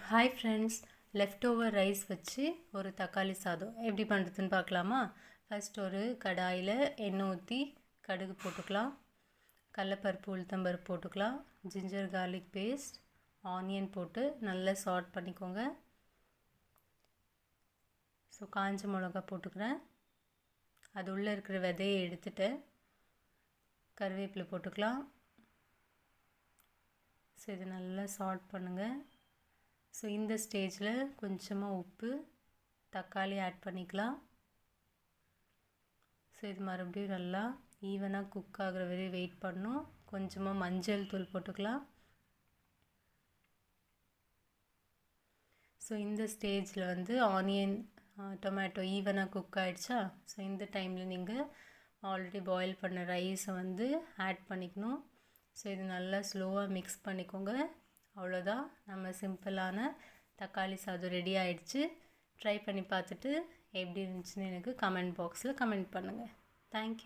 Hi friends, left over rice வச்சு ஒரு தக்காளி சாதம் எப்படி பண்ணுறதுன்னு பார்க்கலாமா? ஃபஸ்ட் ஒரு கடாயில் எண்ணெய் ஊற்றி கடுகு போட்டுக்கலாம், கடலப்பருப்பு உளுத்தம்பருப்பு போட்டுக்கலாம், ஜிஞ்சர் கார்லிக் பேஸ்ட், ஆனியன் போட்டு நல்லா சாட் பண்ணிக்கோங்க. ஸோ காஞ்ச மிளகா போட்டுக்கிறேன், அது உள்ளே இருக்கிற விதையை எடுத்துட்டு கருவேப்பிலை போட்டுக்கலாம். ஸோ இது நல்லா சாட் பண்ணுங்கள். ஸோ இந்த ஸ்டேஜில் கொஞ்சமாக உப்பு, தக்காளி ஆட் பண்ணிக்கலாம். ஸோ இது மறுபடியும் நல்லா ஈவனாக குக் ஆகிற வரையும் வெயிட் பண்ணணும். கொஞ்சமாக மஞ்சள் தூள் போட்டுக்கலாம். ஸோ இந்த ஸ்டேஜில் ஆனியன் டொமேட்டோ ஈவனாக குக் ஆகிடுச்சா? ஸோ இந்த டைமில் நீங்கள் ஆல்ரெடி பாயில் பண்ண ரைஸை ஆட் பண்ணிக்கணும். ஸோ இது நல்லா ஸ்லோவாக மிக்ஸ் பண்ணிக்கோங்க. அவ்வளோதான், நம்ம சிம்பிளான தக்காளி சாதம் ரெடி ஆகிடுச்சு. ட்ரை பண்ணி பார்த்துட்டு எப்படி இருந்துச்சுன்னு எனக்கு கமெண்ட் பாக்ஸில் கமெண்ட் பண்ணுங்கள். தேங்க்யூ.